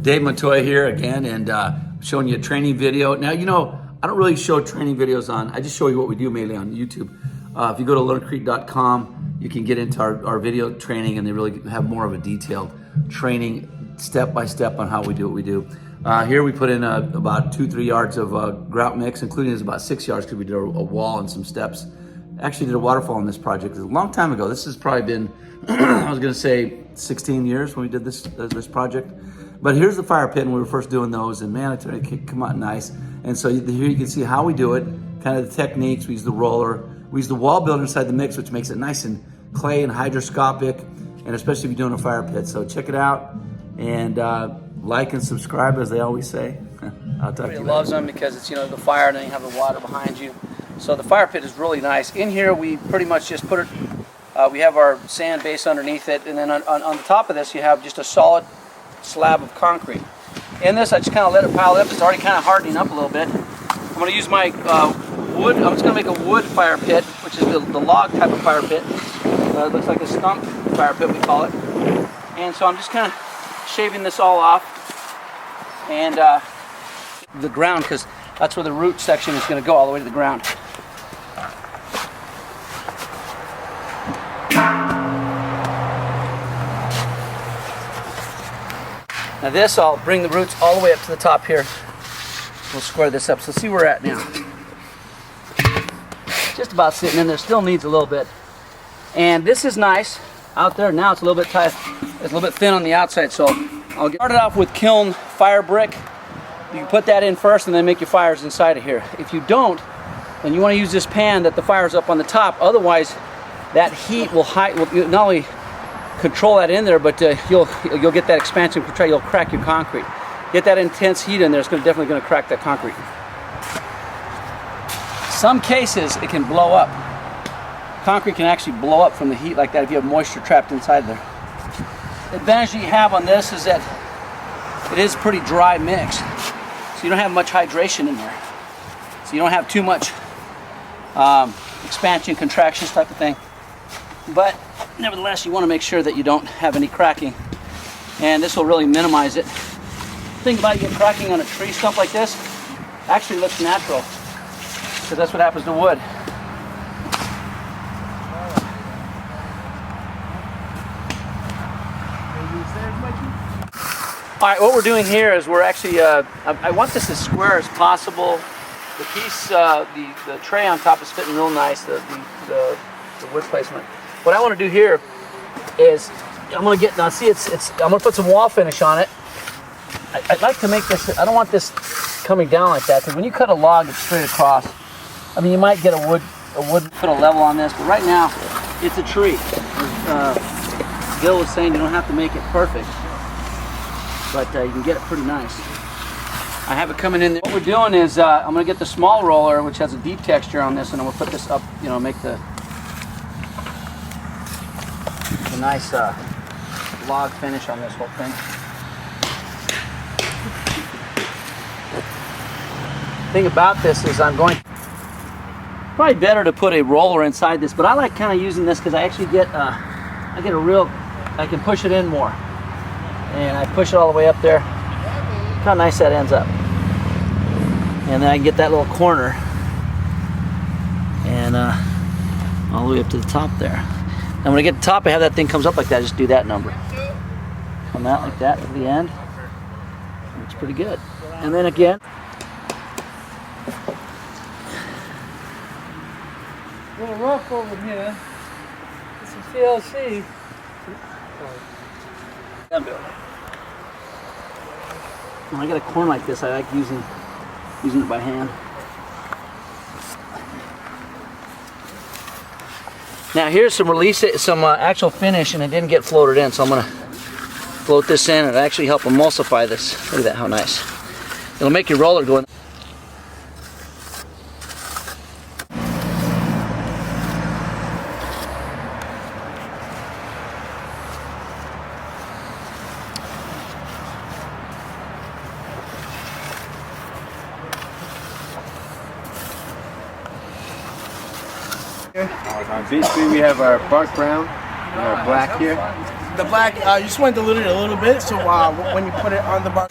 Dave Montoya here again, and showing you a training video. Now, you know, I don't really show training videos I just show you what we do mainly on YouTube. If you go to Lurncrete.com, you can get into our video training, and they really have more of a detailed training step by step on how we do what we do. Here we put in about 2-3 yards of grout mix, including it's about 6 yards because we did a wall and some steps. Actually did a waterfall on this project a long time ago. This has probably been, I was gonna say 16 years when we did this project. But here's the fire pit, and we were first doing those, and man, it come out nice. And so here you can see how we do it, kind of the techniques. We use the roller, we use the wall builder inside the mix, which makes it nice and clay and hydroscopic, and especially if you're doing a fire pit. So check it out, and like and subscribe, as they always say. I'll talk to you later. Loves them because it's, you know, the fire, and then you have the water behind you. So the fire pit is really nice. In here, we pretty much just put it, we have our sand base underneath it, and then on the top of this, you have just a solid slab of concrete. In this, I just kind of let it pile up. It's already kind of hardening up a little bit. I'm going to use my wood. I'm just going to make a wood fire pit, which is the log type of fire pit. It looks like a stump fire pit, we call it. And so I'm just kind of shaving this all off, and the ground, because that's where the root section is going to go, all the way to the ground. Now this, I'll bring the roots all the way up to the top here. We'll square this up. So see where we're at now. Just about sitting in there, still needs a little bit. And this is nice out there. Now it's a little bit tight, it's a little bit thin on the outside, so I'll start it off with kiln fire brick. You can put that in first and then make your fires inside of here. If you don't, then you want to use this pan that the fire's up on the top. Otherwise, that heat will not only control that in there, but you'll get that expansion control. You'll crack your concrete. Get that intense heat in there. It's definitely going to crack that concrete. Some cases it can blow up. Concrete can actually blow up from the heat like that if you have moisture trapped inside there. The advantage that you have on this is that it is pretty dry mix, so you don't have much hydration in there. So you don't have too much expansion, contractions type of thing. But nevertheless, you want to make sure that you don't have any cracking, and this will really minimize it. Think about you get cracking on a tree stump like this, actually looks natural, because that's what happens to wood. All right, what we're doing here is we're actually, I want this as square as possible. The piece, the tray on top is fitting real nice, the wood placement. What I want to do here is, I'm going to get, now see, I'm going to put some wall finish on it. I'd like to make this, I don't want this coming down like that, because when you cut a log, it's straight across. I mean, you might get a wood, put a level on this, but right now, it's a tree. Gil was saying you don't have to make it perfect, but you can get it pretty nice. I have it coming in there. What we're doing is, I'm going to get the small roller, which has a deep texture on this, and I'm going to put this up, you know, make the nice log finish on this whole thing. The thing about this is probably better to put a roller inside this, but I like kind of using this because I actually get I can push it in more, and I push it all the way up there. Look how nice that ends up, and then I can get that little corner and all the way up to the top there. And when I get to the top, I have that thing comes up like that. Just do that number. Come out like that to the end. Looks pretty good. And then again. A little rough over here. It's some TLC. When I get a corn like this, I like using it by hand. Now here's some actual finish, and it didn't get floated in, so I'm going to float this in and actually help emulsify this. Look at that, how nice. It'll make your roller go in. Basically, we have our bark ground, Black here. The black, you just want to dilute it a little bit, so when you put it on the bar.